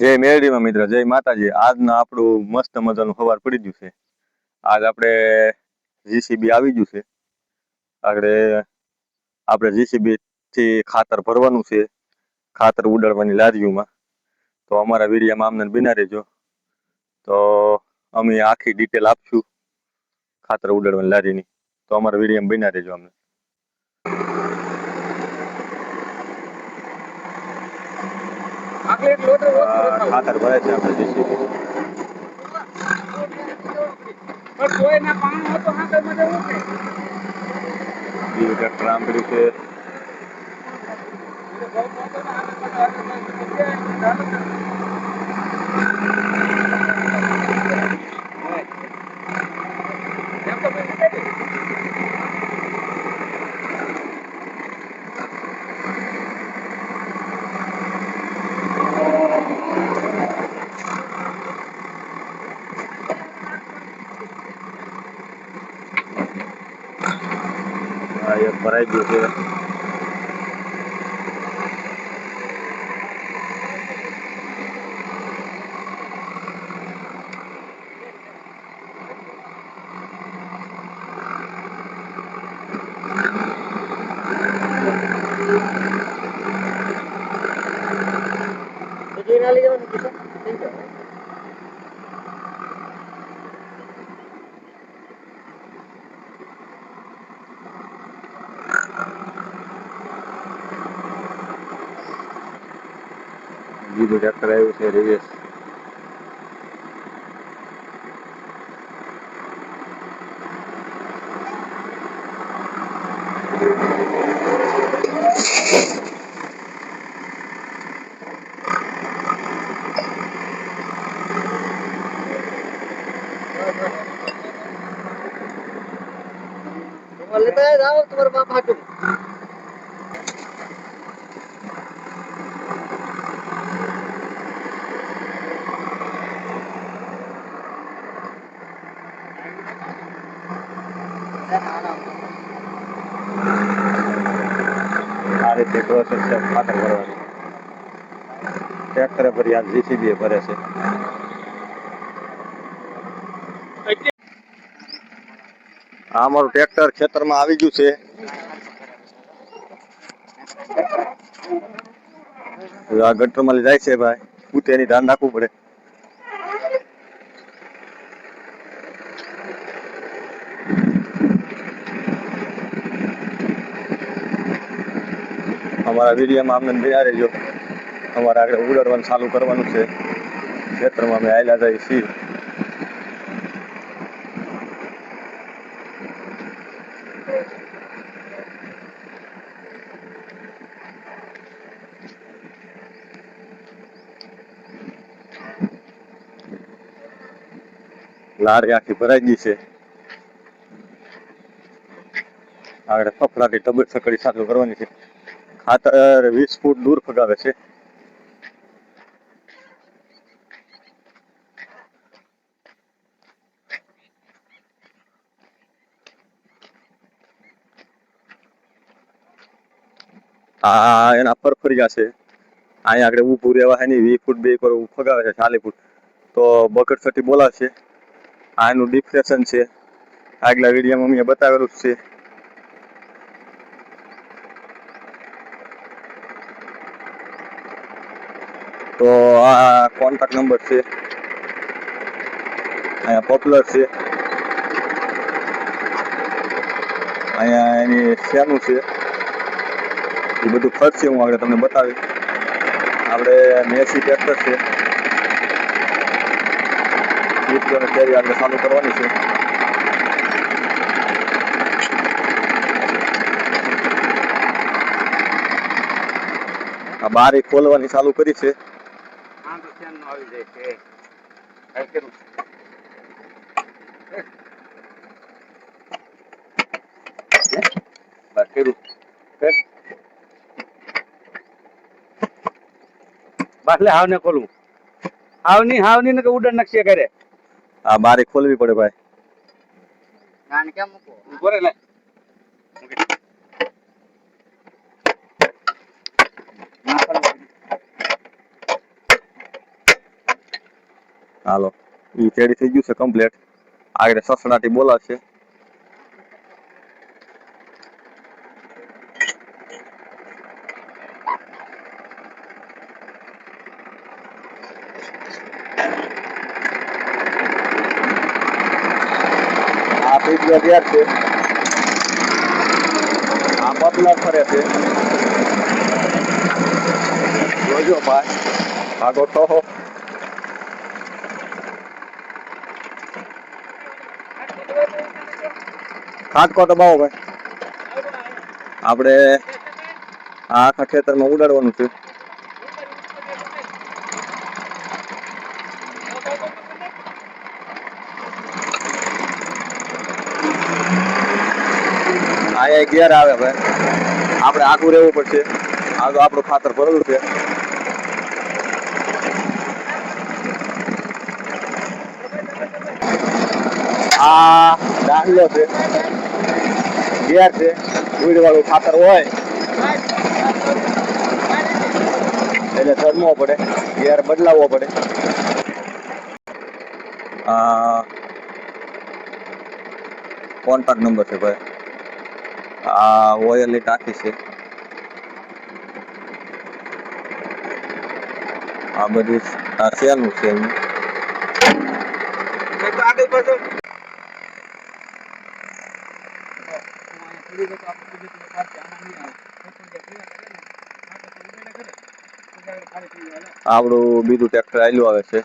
જય મેરડીમાં મિત્ર, જય માતાજી. આજનું આપણું મસ્ત મજાનું સવાર પડી ગયું છે. આજ આપણે જીસીબી આવી ગયું છે. આગળ આપણે જીસીબી થી ખાતર ભરવાનું છે, ખાતર ઉડાડવાની લારીઓમાં. તો અમારા વિડીયોમાં આમને બિના રહેજો. તો અમે આખી ડિટેલ આપશું ખાતર ઉડાડવાની લારીની. તો અમારા વિડીયોમાં બિના રહેજો અમને. ખાતર ભરાય છે આપણે જીસીબી. ટ્રેક્ટર આમ કર્યું છે. એક ભરાઈ ગયું છે. બીજું ટ્રેક્ટર આવ્યું છે રિવેશ. तुम्हारे बाप हाटू આ રીતે પ્રોસેસ છે ખાતર ભરવાની. ટ્રેક્ટરે ભરી આ જીસીબી ભરે છે. આ અમારું ટ્રેક્ટર ખેતરમાં આવી ગયું છે. આ ગટરમાં જાય છે ભાઈ. પૂતે એની ધ્યાન રાખવું પડે. અમારા વિડીયોમાં અમને બિના રહેજો. અમારે આગળ ઉડાડવાનું ચાલુ કરવાનું છે. ખેતરમાં અમે આવેલા જઈએ છીએ. લારી આખી ભરાઈ ગઈ છે. આગળ ફફડાટી ટબક સકડી ચાલુ કરવાની છે. ખાતર 20 ફૂટ દૂર ફગાવે છે. આ એના ફરફરિયા છે. અહીંયા આગળ ઊભું રહેવા નહીં. 20 ફૂટ 2 પર ફગાવે છે 40 ફૂટ. તો બકટ સટી બોલાશે. આ એનું ડિફ્રેશન છે. આગલા વિડીયોમાં મેં બતાવેલું છે. તો આ કોન્ટેક્ટ નંબર છે. અહીંયા પોપ્યુલર છે. અહીંયા એની શેનું છે એ બધું ખર્ચ છે. હું આગળ તમને બતાવીશ. આપણે મેસી ટ્રેક્ટર છે. કેરી આપણે ચાલુ કરવાની છે. આ બારી ખોલવાની ચાલુ કરી છે. બાટલે હાવ ને ખોલવું હાવની ને કે ઉડન નકશી કરે આ બારી ખોલવી પડે ભાઈ. નાન કેમ મૂકો ઉભો રે લે હાલો ઈ રેડી થઈ ગયું છે કમ્પ્લીટ. આગળ સસડાટી બોલાવશે. આ પીડીઓ તૈયાર છે. આ બદલા ફરે છે. જોજો ભાઈ ભાગો તો ખાટકો દબાવો ભાઈ. આપણે આ આખા ખેતરમાં ઉડાડવાનું છે. આ ગેર આવે ભાઈ. આપણે આગું રહેવું પડશે. આ તો આપણું ખાતર ભરેલું છે. આ દાખલો છે. ગેર છે. ઉઈડ વાળું ખાતર હોય એટલે ધરમવો પડે. ગેર બદલાવવો પડે. આ કોન્ટેક્ટ નંબર છે ભાઈ. આ ઓઇલની ટાંકી છે. આ બધું આ શેનું છે આગળ પાછો આપણું બીજું ટ્રેક્ટર આવેલું આવે છે.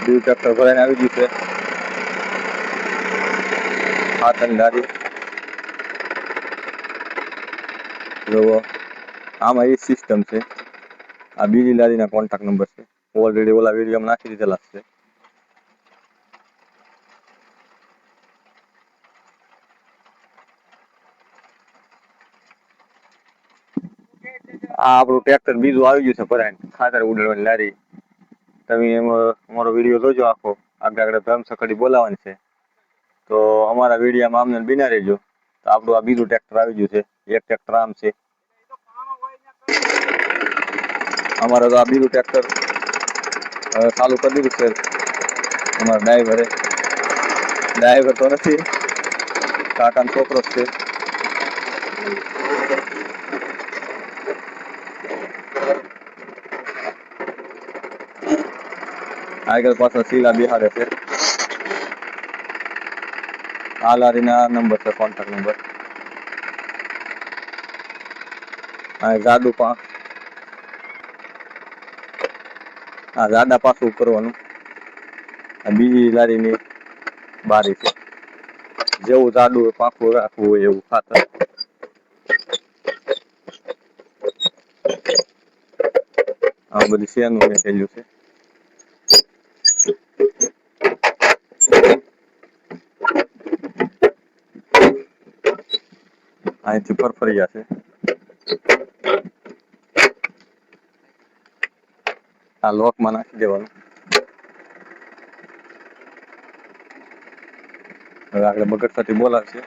બીજું ટ્રેક્ટર ભરાઈને આવી ગયું છે. ખાતરની ગાડી જોવો. આમાં એ સિસ્ટમ છે. આ બીજી લારીના કોન્ટેક્ટ નંબર છે. ઓલરેડી ઓલા વિડીયોમાં નાખી દીધેલા છે. આ આપણું ટ્રેક્ટર બીજું આવી ગયું છે ભરાઈને. ખાતર ઉડાડવાની લારી. તમે એમાં અમારો વિડીયો જોજો આખો. આગળ ધર્મસખડી બોલાવવાની છે. તો અમારા વિડીયોમાં આમને બિના રહેજો. તો આપણું આ બીજું ટ્રેક્ટર આવી ગયું છે. એક ટ્રેક્ટર આમ છે. અમારે તો આ બીજું ટ્રેક્ટર ચાલુ કરી દીધું છે. અમારા ડ્રાઈવર તો નથી, કાકાનો છોકરો જ છે. આગળ પાછળ સીલા બિહારે છે. આ લારીના નંબર છે, કોન્ટેક્ટ નંબર. આ જાડા પાછું કરવાનું. આ બીજી લારીની બારી છે. જેવું જાડું પાકું રાખવું હોય એવું ખાતર. આ બધી શેનું મેકેલું છે. અહીંથી ફરફરિયા છે. આ લોકમાં નાખી દેવાનું. હવે આગળ બગડસાથી બોલાવશે.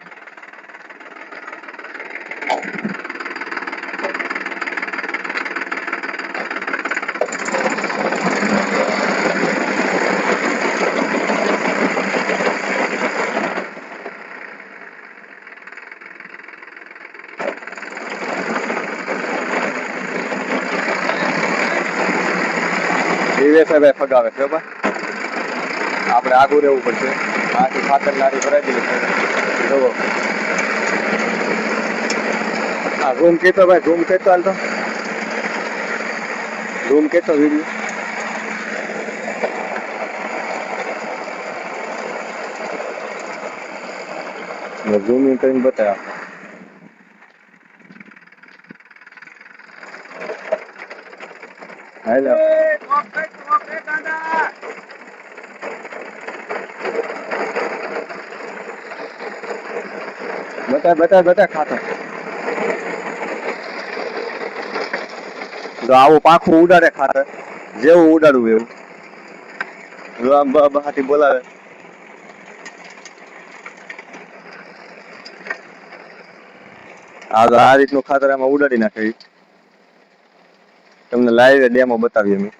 ભાઈ ફગાવે છે. આપણે આગું રહેવું પડશે. આથી ખાતર લારી ભરાઈ દીધી છે. જુઓ આ રૂમ કેતો ભાઈ, રૂમ કેતો હાલ તો રૂમ કેતો વિડીયો ઝૂમિંગ કરીને બતાવ્યા. હેલો બતા ખાતર. જો આવું પાખું ઉડાડે ખાતર, જેવું ઉડાડવું એવું. જો આમ બહાથી બોલાવે. આ રીતનું ખાતર આમાં ઉડાડી નાખે ઈ. તમને લાઈવ ડેમો બતાવીએ અમે.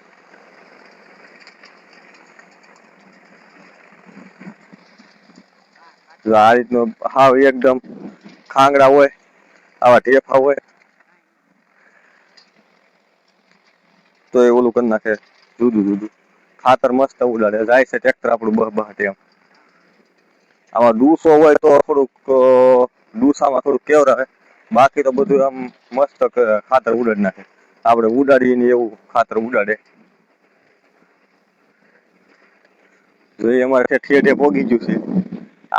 જો આ રીતનું હાવ એકદમ ખાંગડા હોય, આવા ઢેફા હોય તો એ ઓલું કરી નાખે જુદું જુદું. ખાતર મસ્ત ઉડાડે, જાય છે ટ્રેક્ટર આપણું બહાટે એમ. આમાં ડૂસો હોય તો થોડુંક ડૂસામાં થોડુંક કેવરાવે, બાકી તો બધું આમ મસ્ત ખાતર ઉડાડી નાખે. આપણે ઉડાડીએ ને એવું ખાતર ઉડાડે. જો એ અમારે ઠેઠે પોગી ગયું છે.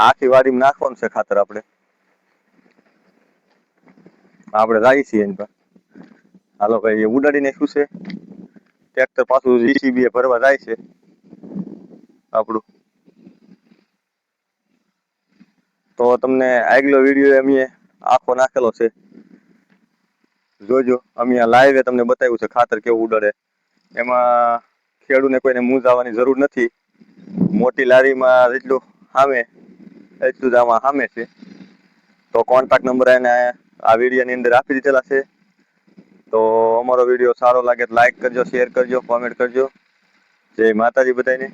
આખી વાડીમાં નાખવાનું છે ખાતર આપણે જાય છીએ એની પર. હાલો ભાઈ, એ ઉડાડી નાખ્યું છે ટ્રેક્ટર. પાછું જીસીબી ભરવા જાય છે આપણું. તો તમને આગલો વિડીયો અમે આખો નાખેલો છે, જોજો. અમે આ લાઈવ તમને બતાવ્યું છે ખાતર કેવું ઉડાડે. એમાં ખેડૂને કોઈને મૂંઝાવાની જરૂર નથી. મોટી લારીમાં જેટલું સામે એટલું જ આમાં સામે છે. તો કોન્ટેક્ટ નંબર એને આ વિડીયોની અંદર આપી દીધેલા છે. તો અમારો વિડીયો સારો લાગે તો લાઈક કરજો, શેર કરજો, કોમેન્ટ કરજો. જય માતાજી બધાને.